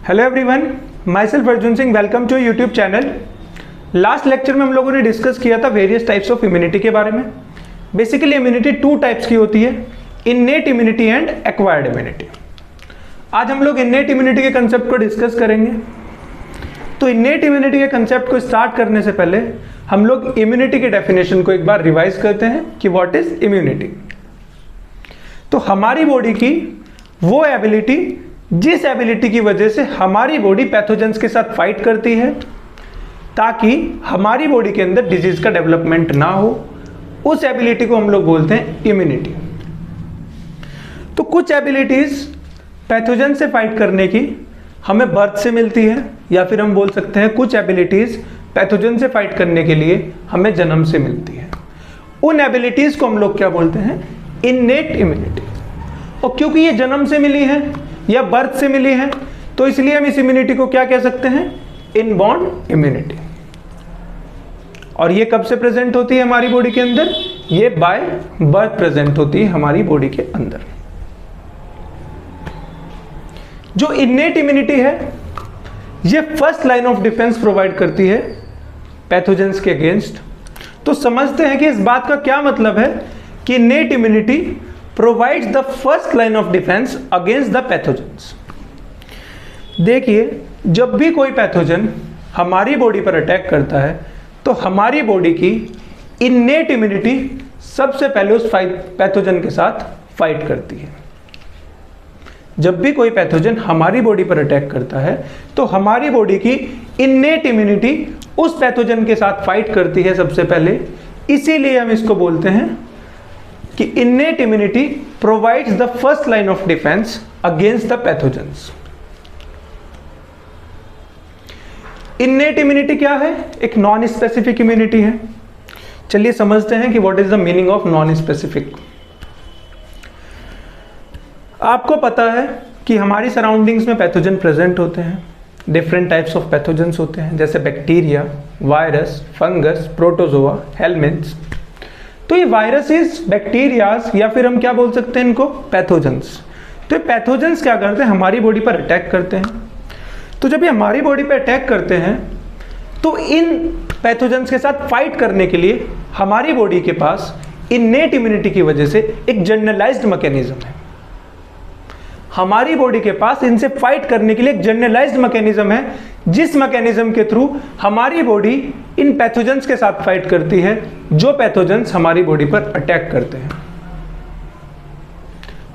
Hello everyone, my self Arjun Singh, welcome to YouTube channel. Last lecture में हम लोगों ने डिस्कस किया था वेरियस टाइप्स ऑफ इम्यूनिटी के बारे में। बेसिकली इम्यूनिटी टू टाइप्स की होती है, innate immunity and acquired immunity. आज हम लोग इन्नेट इम्यूनिटी के कंसेप्ट को डिस्कस करेंगे। तो इन्नेट इम्यूनिटी के कंसेप्ट को स्टार्ट करने से पहले हम लोग इम्यूनिटी के डेफिनेशन को एक बार रिवाइज करते हैं कि व्हाट इज इम्यूनिटी। तो हमारी बॉडी की वो एबिलिटी जिस एबिलिटी की वजह से हमारी बॉडी पैथोजेंस के साथ फाइट करती है ताकि हमारी बॉडी के अंदर डिजीज का डेवलपमेंट ना हो, उस एबिलिटी को हम लोग बोलते हैं इम्यूनिटी। तो कुछ एबिलिटीज पैथोजन से फाइट करने की हमें बर्थ से मिलती है, या फिर हम बोल सकते हैं कुछ एबिलिटीज पैथोजन से फाइट करने के लिए हमें जन्म से मिलती है। उन एबिलिटीज को हम लोग क्या बोलते हैं? Innate immunity. और क्योंकि ये जन्म से मिली है या बर्थ से मिली है, तो इसलिए हम इस इम्यूनिटी को क्या कह सकते हैं? Inborn immunity. और ये कब से प्रेजेंट होती है हमारी बॉडी के अंदर? ये बाय बर्थ प्रेजेंट होती है हमारी बॉडी के अंदर। जो इन्नेट इम्यूनिटी है, ये first line of defence provide करती है पैथोजेंस के अगेंस्ट। तो समझते हैं कि इस बात का क्या मतलब है कि innate immunity provides the first line of defense against the pathogens। देखिए, जब भी कोई पैथोजन हमारी बॉडी पर अटैक करता है तो हमारी बॉडी की इन्नेट इम्यूनिटी सबसे पहले उस पैथोजन के साथ फाइट करती है। जब भी कोई पैथोजन हमारी बॉडी पर अटैक करता है तो हमारी बॉडी की इन्नेट इम्यूनिटी उस पैथोजन के साथ फाइट करती है सबसे पहले। इसीलिए हम इसको बोलते हैं कि innate immunity provides the first line of defence against the pathogens. Innate immunity क्या है? एक नॉन स्पेसिफिक इम्यूनिटी है। चलिए समझते हैं कि what is the meaning of non specific. आपको पता है कि हमारी सराउंडिंग्स में पैथोजन प्रेजेंट होते हैं। डिफरेंट टाइप्स ऑफ पैथोजेंस होते हैं, जैसे बैक्टीरिया, वायरस, फंगस, प्रोटोजोआ, हेलमिंथ्स। तो ये वायरसेस, बैक्टीरियाज, या फिर हम क्या बोल सकते हैं इनको? पैथोजेंस। तो ये पैथोजेंस क्या करते हैं? हमारी बॉडी पर अटैक करते हैं। तो जब ये हमारी बॉडी पर अटैक करते हैं तो इन पैथोजेंस के साथ फाइट करने के लिए हमारी बॉडी के पास इन्नेट इम्यूनिटी की वजह से एक जनरलाइज्ड मैकेनिज्म है। हमारी बॉडी के पास इनसे फाइट करने के लिए एक जनरलाइज्ड मैकेनिज्म है, जिस मैकेनिज्म के थ्रू हमारी बॉडी इन पैथोजेंस के साथ फाइट करती है जो पैथोजेंस हमारी बॉडी पर अटैक करते हैं।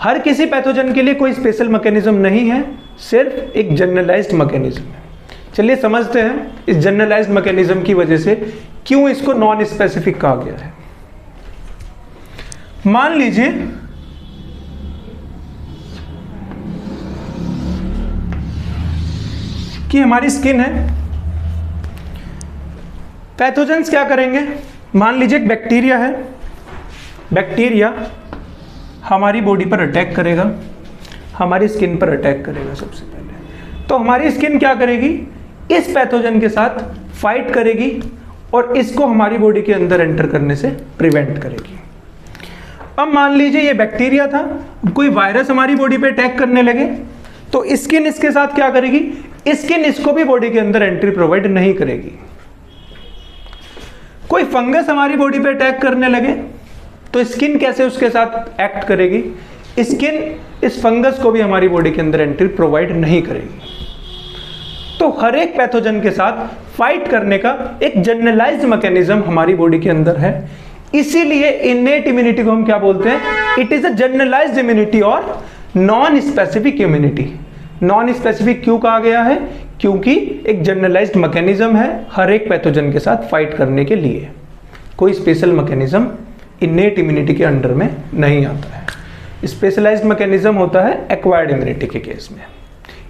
हर किसी पैथोजन के लिए कोई स्पेशल मैकेनिज्म नहीं है, सिर्फ एक जनरलाइज्ड मैकेनिज्म है। चलिए समझते हैं इस जनरलाइज्ड मैकेनिज्म की वजह से क्यों इसको नॉन स्पेसिफिक कहा गया है। मान लीजिए कि हमारी स्किन है। पैथोजेंस क्या करेंगे? मान लीजिए एक बैक्टीरिया है। बैक्टीरिया हमारी बॉडी पर अटैक करेगा, हमारी स्किन पर अटैक करेगा सबसे पहले। तो हमारी स्किन क्या करेगी? इस पैथोजन के साथ फाइट करेगी और इसको हमारी बॉडी के अंदर एंटर करने से प्रिवेंट करेगी। अब मान लीजिए ये बैक्टीरिया था, कोई वायरस हमारी बॉडी पे अटैक करने लगे तो स्किन इसके साथ क्या करेगी? स्किन इसको भी बॉडी के अंदर एंट्री प्रोवाइड नहीं करेगी। कोई फंगस हमारी बॉडी पे अटैक करने लगे तो स्किन कैसे उसके साथ एक्ट करेगी? स्किन इस फंगस को भी हमारी बॉडी के अंदर एंट्री प्रोवाइड नहीं करेगी। तो हर एक पैथोजन के साथ फाइट करने का एक जनरलाइज्ड मैकेनिज्म हमारी बॉडी के अंदर है। इसीलिए इन्नेट इम्यूनिटी को हम क्या बोलते हैं? It is a generalised immunity और non specific immunity. Non specific क्यों कहा गया है? क्योंकि एक जनरलाइज्ड मैकेनिज्म है हर एक पैथोजन के साथ फाइट करने के लिए। कोई स्पेशल मैकेनिज्म इन्नेट इम्यूनिटी के अंडर में नहीं आता है। स्पेशलाइज्ड मैकेनिज्म होता है एक्वायर्ड इम्यूनिटी के केस में।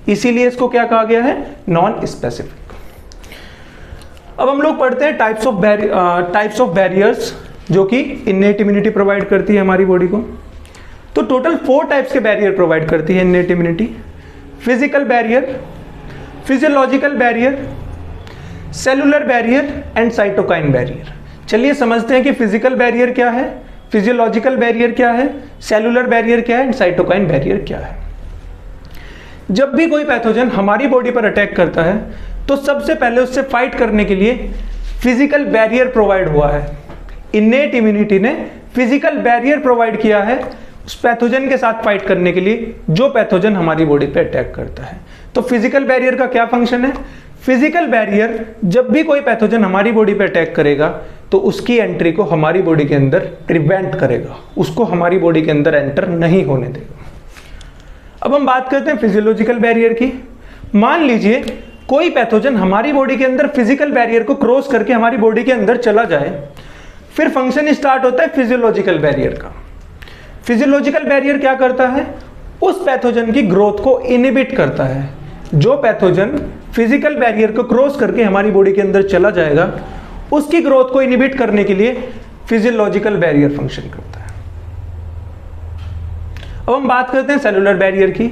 इसीलिए इसको क्या कहा गया है? Non specific. अब हम लोग पढ़ते हैं टाइप्स ऑफ बैरियर्स जो कि इन्नेट इम्यूनिटी प्रोवाइड करती है हमारी बॉडी को। तो टोटल 4 टाइप्स के बैरियर प्रोवाइड करती है innate immunity. Physical barrier, physiological barrier, cellular barrier and cytokine barrier. चलिए समझते हैं कि फिजिकल बैरियर क्या है, फिजियोलॉजिकल बैरियर क्या है, सेलुलर बैरियर क्या है एंड साइटोकाइन बैरियर क्या है। जब भी कोई पैथोजन हमारी बॉडी पर अटैक करता है तो सबसे पहले उससे फाइट करने के लिए फिजिकल बैरियर प्रोवाइड हुआ है। इनेट इम्यूनिटी ने फिजिकल बैरियर प्रोवाइड किया है उस पैथोजन के साथ फाइट करने के लिए जो पैथोजन हमारी बॉडी पे अटैक करता है। तो फिजिकल बैरियर का क्या फंक्शन है? फिजिकल बैरियर जब भी कोई पैथोजन हमारी बॉडी पे अटैक करेगा तो उसकी एंट्री को हमारी बॉडी के अंदर प्रिवेंट करेगा, उसको हमारी बॉडी के अंदर एंटर नहीं होने देगा। अब हम बात करते हैं फिजियोलॉजिकल बैरियर की। मान लीजिए कोई पैथोजन हमारी बॉडी के अंदर फिजिकल बैरियर को क्रॉस करके हमारी बॉडी के अंदर चला जाए, फिर फंक्शन स्टार्ट होता है फिजियोलॉजिकल बैरियर का। फिजियोलॉजिकल बैरियर क्या करता है? उस पैथोजन की ग्रोथ को इनहिबिट करता है। जो पैथोजन फिजिकल बैरियर को क्रॉस करके हमारी बॉडी के अंदर चला जाएगा, उसकी ग्रोथ को इनहिबिट करने के लिए फिजियोलॉजिकल बैरियर फंक्शन करता है। अब हम बात करते हैं सेलुलर बैरियर की।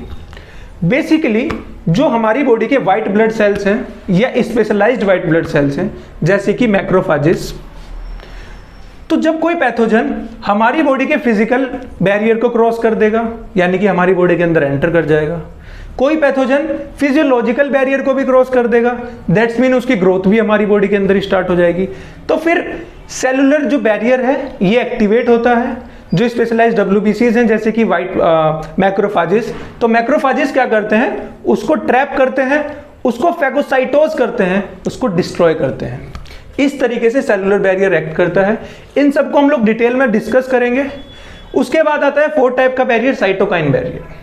बेसिकली जो हमारी बॉडी के व्हाइट ब्लड सेल्स हैं या स्पेशलाइज्ड व्हाइट ब्लड सेल्स हैं, जैसे कि मैक्रोफेजेस, तो जब कोई पैथोजन हमारी बॉडी के फिजिकल बैरियर को क्रॉस कर देगा, यानी कि हमारी बॉडी के अंदर एंटर कर जाएगा, कोई पैथोजन फिजियोलॉजिकल बैरियर को भी क्रॉस कर देगा, दैट्स मीन उसकी ग्रोथ भी हमारी बॉडी के अंदर ही स्टार्ट हो जाएगी। तो फिर सेलुलर जो बैरियर है ये एक्टिवेट होता है। जो स्पेशलाइज्ड WBCs हैं जैसे कि व्हाइट मैक्रोफेजेस, तो मैक्रोफेजेस क्या करते हैं? उसको ट्रैप करते हैं, उसको फैगोसाइटोज करते हैं, उसको डिस्ट्रॉय करते हैं। इस तरीके से सेलुलर बैरियर एक्ट करता है। इन सबको हम लोग डिटेल में डिस्कस करेंगे। उसके बाद आता है फोर्थ टाइप का बैरियर, साइटोकाइन बैरियर।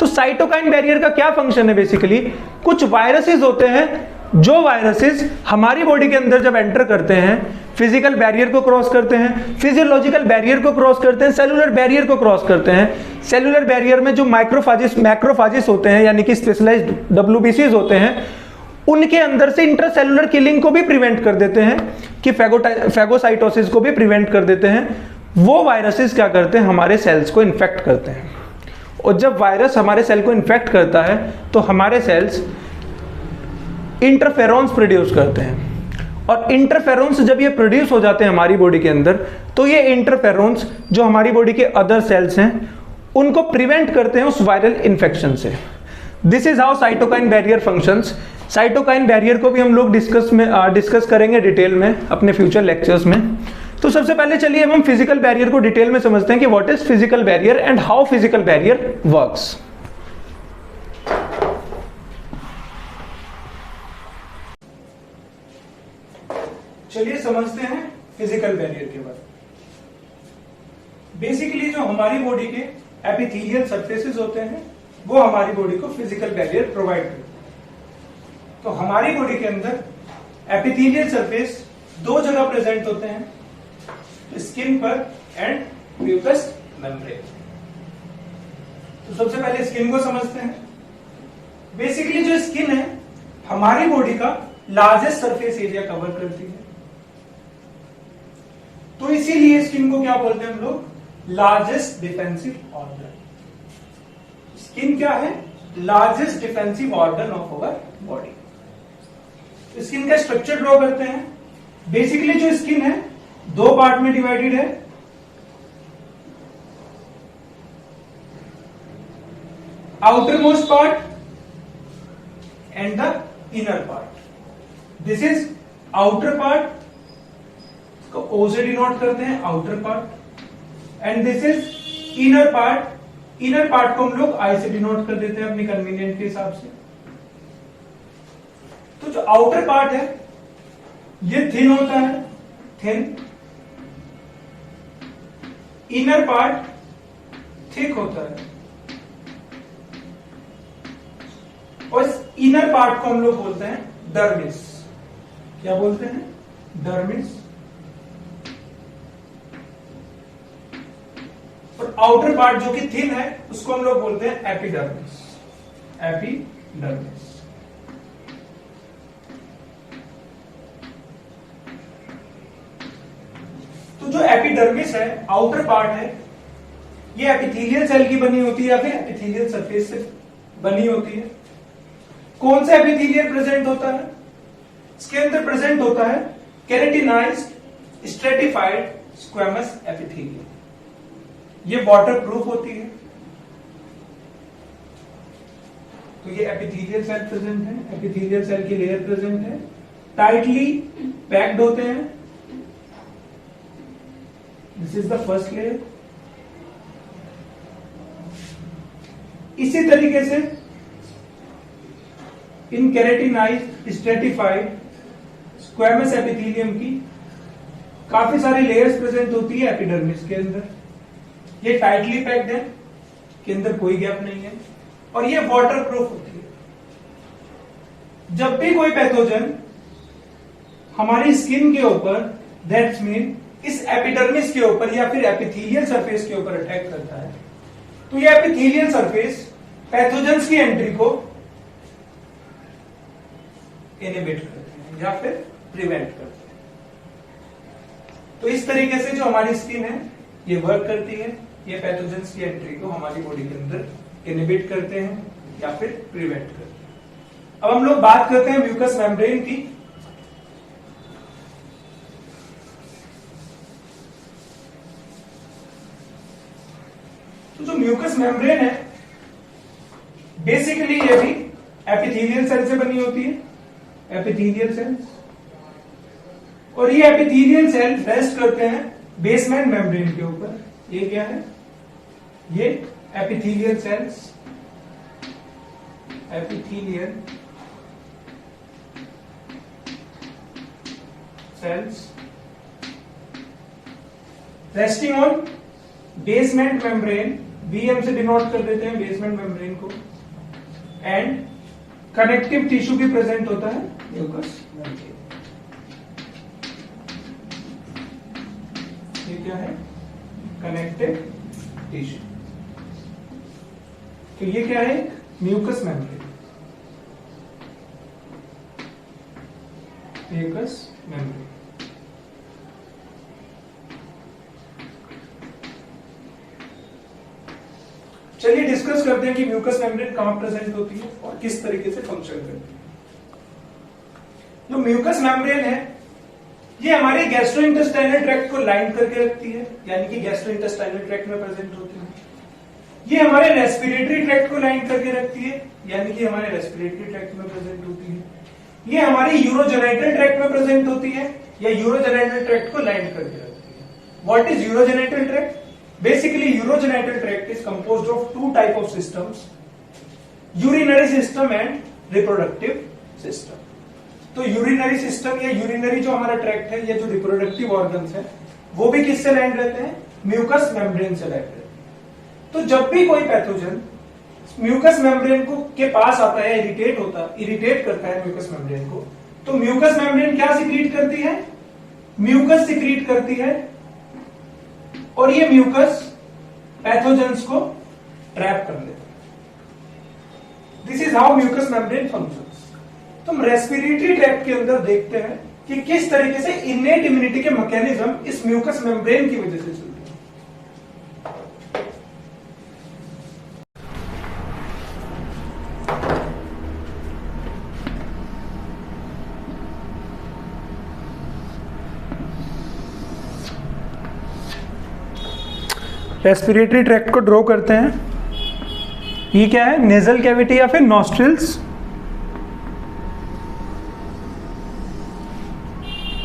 तो साइटोकाइन बैरियर का क्या फंक्शन है? बेसिकली कुछ वायरसेस होते हैं, जो वायरसेस हमारी बॉडी के अंदर जब एंटर करते हैं, फिजिकल बैरियर को क्रॉस करते हैं, फिजियोलॉजिकल बैरियर को क्रॉस करते हैं, सेलुलर बैरियर को क्रॉस करते हैं। सेलुलर बैरियर में जो मैक्रोफेजेस होते हैं, यानी कि स्पेशलाइज्ड WBCs होते हैं, उनके अंदर से इंटरसेलुलर किलिंग को भी प्रिवेंट कर देते हैं, कि फैगोसाइटोसिस को भी प्रिवेंट कर देते हैं। वो वायरसेस क्या करते हैं? हमारे सेल्स को इन्फेक्ट करते हैं। और जब वायरस हमारे सेल को इन्फेक्ट करता है तो हमारे सेल्स इंटरफेरॉन्स प्रोड्यूस करते हैं, और इंटरफेरॉन्स जब ये प्रोड्यूस हो जाते हैं हमारी बॉडी के अंदर, तो ये इंटरफेरॉन्स जो हमारी बॉडी के अदर सेल्स हैं उनको प्रिवेंट करते हैं उस वायरल इन्फेक्शन से। This is how cytokine barrier functions. Cytokine barrier को भी हम लोग डिस्कस करेंगे डिटेल में अपने फ्यूचर लेक्चर्स में। तो सबसे पहले चलिए हम फिजिकल बैरियर को डिटेल में समझते हैं कि what is physical barrier and how physical barrier works. चलिए समझते हैं फिजिकल बैरियर के बारे में। बेसिकली जो हमारी बॉडी के एपिथेलियल सरफेसेस होते हैं वो हमारी बॉडी को फिजिकल बैरियर प्रोवाइड करते हैं। तो हमारी बॉडी के अंदर एपिथेलियल सरफेस दो जगह प्रेजेंट होते हैं, स्किन पर एंड म्यूकस मेम्ब्रेन। तो सबसे पहले स्किन को समझते हैं। बेसिकली जो स्किन है हमारी बॉडी का लार्जेस्ट सरफेस एरिया कवर करती है, तो इसीलिए स्किन को क्या बोलते हैं हम लोग? Largest defensive organ. स्किन क्या है? Largest defensive organ of our body. Skin का स्ट्रक्चर ड्रॉ करते हैं। बेसिकली जो स्किन है दो पार्ट में डिवाइडेड है। Outer most part and the inner part. This is outer part, को ओ से डिनोट करते हैं outer part, and this is inner part. Inner part को हम लोग आई से डिनोट कर देते हैं अपनी कन्वीनियंट के हिसाब से। तो जो आउटर पार्ट है ये थिन होता है, थिन। इनर पार्ट थिक होता है, और इस इनर पार्ट को हम लोग बोलते हैं डर्मिस। क्या बोलते हैं? डर्मिस। और आउटर पार्ट जो कि थिन है उसको हम लोग बोलते हैं एपिडर्मिस। एपिडर्मिस। तो जो एपिडर्मिस है, आउटर पार्ट है, ये एपिथेलियल सेल की बनी होती है या फिर एपिथेलियल सरफेस से बनी होती है। कौन सा एपिथेलियल प्रेजेंट होता है? इसके अंदर प्रेजेंट होता है केराटिनाइज्ड स्ट्रेटिफाइड स्क्वेमस एपिथेलियम। ये वाटर प्रूफ होती है। तो ये एपिथेलियल सेल प्रेजेंट है, एपिथेलियल सेल की लेयर प्रेजेंट है, टाइटली पैक्ड होते हैं। This is the first layer. इसी तरीके से इन केराटिनाइज्ड स्ट्रेटिफाइड स्क्वैमस एपिथेलियम की काफी सारी लेयर्स प्रेजेंट होती है एपिडर्मिस के अंदर। ये टाइटली पैक्ड है, के अंदर कोई गैप नहीं है, और ये वाटर प्रूफ होती है। जब भी कोई पैथोजन हमारी स्किन के ऊपर, दैट्स मीन इस एपिडर्मिस के ऊपर या फिर एपिथेलियल सरफेस के ऊपर अटैक करता है, तो ये एपिथेलियल सरफेस पैथोजेंस की एंट्री को इनहिबिट करते हैं या फिर प्रिवेंट करते हैं। तो इस तरीके से जो हमारी स्किन है ये वर्क करती है, ये पैथोजेंस की एंट्री को हमारी बॉडी के अंदर इनहिबिट करते हैं या फिर प्रिवेंट करते हैं। अब हम लोग बात करते हैं म्यूकस मेम्ब्रेन की। तो जो म्यूकस मेम्ब्रेन है बेसिकली ये भी एपिथेलियल सेल से बनी होती है, एपिथेलियल सेल्स, और ये एपिथेलियल सेल रेस्ट करते हैं बेसमेंट मेम्ब्रेन के ऊपर। ये क्या है? ये epithelial cells, epithelial cells resting on basement membrane, BM से डिनोट कर देते हैं बेसमेंट मेम्ब्रेन को, एंड कनेक्टिव टिश्यू भी प्रेजेंट होता है म्यूकस मेम्ब्रेन। ये क्या है? Connective tissue. तो ये क्या है? Mucus membrane, mucus membrane. चलिए डिस्कस करते हैं कि म्यूकस मेम्ब्रेन कहां प्रेजेंट होती है और किस तरीके से फंक्शन करती है। जो म्यूकस मेम्ब्रेन है ये हमारे गैस्ट्रोइंटेस्टाइनल ट्रैक्ट को लाइन करके रखती है, यानी कि गैस्ट्रोइंटेस्टाइनल ट्रैक्ट में प्रेजेंट होती है। ये हमारे रेस्पिरेटरी ट्रैक्ट को लाइन करके रखती है, यानी कि हमारे रेस्पिरेटरी ट्रैक्ट में प्रेजेंट होती है। ये हमारी यूरोजेनाइटल ट्रैक्ट में प्रेजेंट होती है या यूरोजेनाइटल ट्रैक्ट को लाइन करके रखती है। What is urogenital tract? Basically, urogenital tract is composed of two type of systems, urinary system and reproductive system. तो यूरिनरी सिस्टम या यूरिनरी जो हमारा ट्रैक्ट है या जो रिप्रोडक्टिव ऑर्गन्स है वो भी किससे लाइंड रहते हैं? म्यूकस मेम्ब्रेन से लाइंड रहते हैं। तो जब भी कोई पैथोजन म्यूकस मेम्ब्रेन को के पास आता है, इरिटेट करता है म्यूकस मेम्ब्रेन को, तो म्यूकस मेम्ब्रेन क्या सिक्रीट करती है? म्यूकस सिक्रीट करती है, और ये म्यूकस पैथोजेंस को ट्रैप कर लेता है। This is how mucus membrane functions. तो हम रेस्पिरेटरी ट्रैक्ट के अंदर देखते हैं कि किस तरीके से इनेट इम्यूनिटी के मैकेनिज्म इस म्यूकस मेम्ब्रेन की वजह से चलते हैं। रेस्पिरेटरी ट्रैक्ट को ड्रॉ करते हैं। ये क्या है? नेजल कैविटी या फिर नॉस्ट्रिल्स,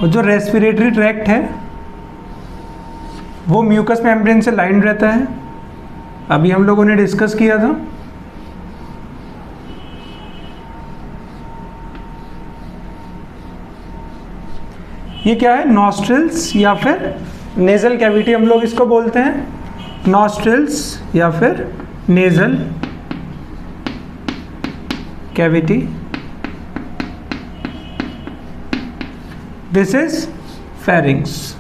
और जो रेस्पिरेटरी ट्रैक्ट है वो म्यूकस मेम्ब्रेन से लाइंड रहता है। अभी हम लोगों ने डिस्कस किया था। ये क्या है? नॉस्ट्रिल्स या फिर नेजल कैविटी हम लोग इसको बोलते हैं, नॉस्ट्रिल्स या फिर nasal cavity. This is pharynx.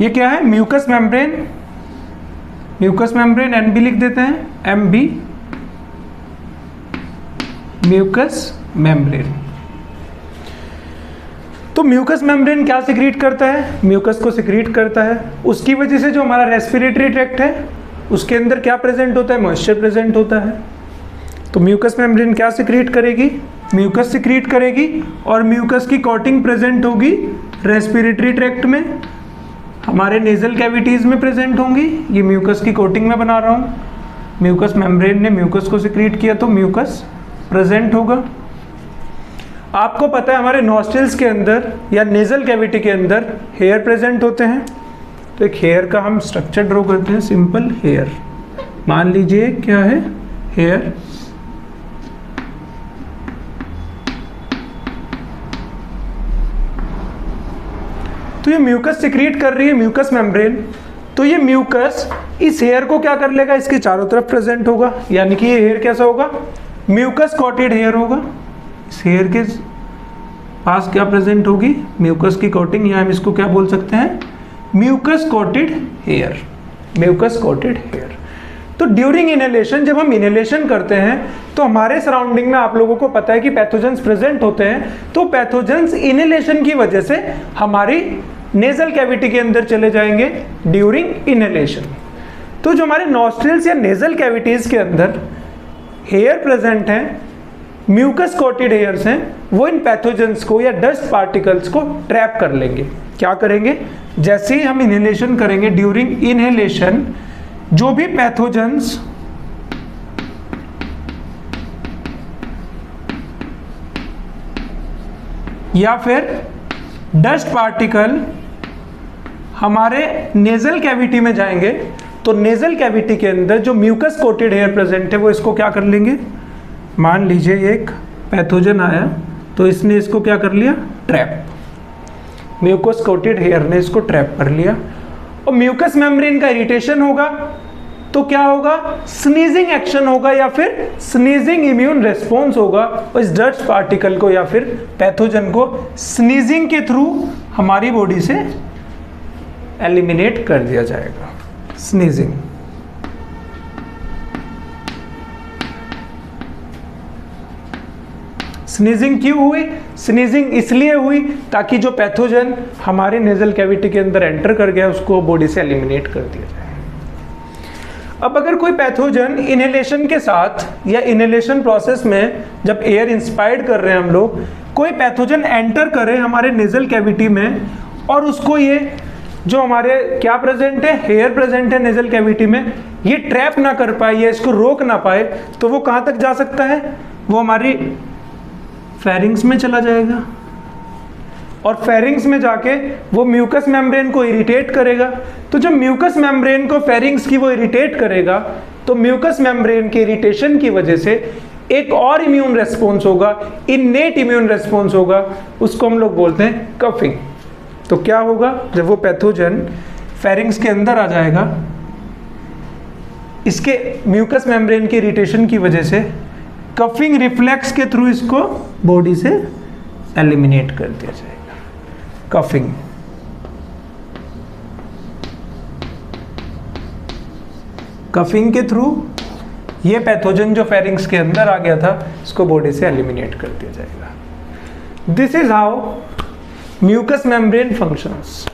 ये क्या है? Mucus membrane, mucus membrane NB लिख देते हैं, एमबी, म्यूकस मेम्ब्रेन। तो म्यूकस मेम्ब्रेन क्या सिक्रीट करता है? म्यूकस को सिक्रीट करता है। उसकी वजह से जो हमारा रेस्पिरेटरी ट्रैक्ट है उसके अंदर क्या प्रेजेंट होता है? मॉइस्चर प्रेजेंट होता है। तो म्यूकस मेम्ब्रेन क्या सिक्रीट करेगी? म्यूकस सिक्रीट करेगी, और म्यूकस की कोटिंग प्रेजेंट होगी रेस्पिरेटरी ट्रैक्ट में, हमारे नेजल कैविटीज़ में प्रेजेंट होंगी। ये म्यूकस की कोटिंग में बना रहा हूँ, म्यूकस मेम्ब्रेन ने म्यूकस को सिक्रीट किया तो म्यूकस प्रेजेंट होगा। आपको पता है हमारे नॉस्ट्रिल्स के अंदर या नेजल कैविटी के अंदर हेयर प्रेजेंट होते हैं, तो एक हेयर का हम स्ट्रक्चर ड्रॉ करते हैं, सिंपल हेयर। मान लीजिए क्या है, हेयर। तो ये म्यूकस सिक्रीट कर रही है, म्यूकस मेम्ब्रेन। तो ये म्यूकस इस हेयर को क्या कर लेगा, इसके चारों तरफ प्रेजेंट होगा, यानी कि ये हेयर कैसा होगा, म्यूकस कोटेड हेयर होगा। इस हेयर के पास क्या प्रेजेंट होगी, म्यूकस की कोटिंग, या हम इसको क्या बोल सकते हैं, mucus coated hair, mucus coated hair. तो ड्यूरिंग इनहेलेशन, जब हम इनहेलेशन करते हैं तो हमारे सराउंडिंग में आप लोगों को पता है कि पैथोजेंस प्रेजेंट होते हैं, तो पैथोजेंस इनहेलेशन की वजह से हमारी नेजल कैविटी के अंदर चले जाएंगे ड्यूरिंग इनहेलेशन। तो जो हमारे नॉस्ट्रिल्स या नेजल कैविटीज के अंदर हेयर प्रेजेंट हैं, म्यूकस कोटेड हेयर्स हैं, वो इन पैथोजेंस को या डस्ट पार्टिकल्स को ट्रैप कर लेंगे। क्या करेंगे, जैसे ही हम इनहेलेशन करेंगे, ड्यूरिंग इनहेलेशन जो भी पैथोजेंस या फिर डस्ट पार्टिकल हमारे नेजल कैविटी में जाएंगे, तो नेजल कैविटी के अंदर जो म्यूकस कोटेड हेयर प्रेजेंट है वो इसको क्या कर लेंगे, मान लीजिए एक पैथोजन आया तो इसने इसको क्या कर लिया, ट्रैप, म्यूकस कोटेड हेयर ने इसको ट्रैप कर लिया। और म्यूकस मेम्ब्रेन का इरिटेशन होगा तो क्या होगा, स्नीजिंग एक्शन होगा या फिर स्नीजिंग इम्यून रेस्पॉन्स होगा, और इस डस्ट पार्टिकल को या फिर पैथोजन को स्नीजिंग के थ्रू हमारी बॉडी से एलिमिनेट कर दिया जाएगा। स्नीजिंग, स्नीजिंग क्यों हुई, स्नीजिंग इसलिए हुई ताकि जो पैथोजन हमारे नेजल कैविटी के अंदर एंटर कर गया उसको बॉडी से एलिमिनेट कर दिया जाए। अब अगर कोई पैथोजन इनहेलेशन के साथ या इनहेलेशन प्रोसेस में जब एयर इंस्पायर्ड कर रहे हैं हम लोग, कोई पैथोजन एंटर करे हमारे नेजल कैविटी में और उसको ये जो हमारे क्या प्रेजेंट है, हेयर प्रेजेंट है नेजल कैविटी में, ये ट्रैप ना कर पाए या इसको रोक ना पाए, तो वो कहाँ तक जा सकता है, वो हमारी फेरिंग्स में चला जाएगा और फेरिंग्स में जाके वो म्यूकस मेम्ब्रेन को इरिटेट करेगा। तो जब म्यूकस मेम्ब्रेन को फेरिंग्स की वो इरिटेट करेगा तो म्यूकस मेम्ब्रेन के इरिटेशन की वजह से एक और इम्यून रेस्पॉन्स होगा, इन्नेट इम्यून रेस्पॉन्स होगा, उसको हम लोग बोलते हैं कफिंग। तो क्या होगा, जब वो पैथोजन फेरिंग्स के अंदर आ जाएगा, इसके म्यूकस मेम्ब्रेन के इरिटेशन की वजह से कफिंग रिफ्लेक्स के थ्रू इसको बॉडी से एलिमिनेट कर दिया जाएगा। कफिंग, कफिंग के थ्रू ये पैथोजन जो फेरिंग्स के अंदर आ गया था इसको बॉडी से एलिमिनेट कर दिया जाएगा। This is how mucus membrane functions.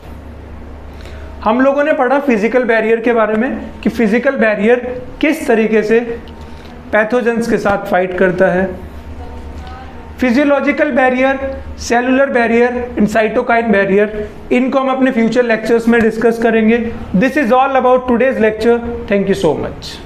हम लोगों ने पढ़ा फिजिकल बैरियर के बारे में कि फिजिकल बैरियर किस तरीके से पैथोजेंस के साथ फाइट करता है। Physiological barrier, cellular barrier and cytokine barrier, इनको हम अपने फ्यूचर लेक्चर्स में डिस्कस करेंगे। This is all about today's lecture. Thank you so much.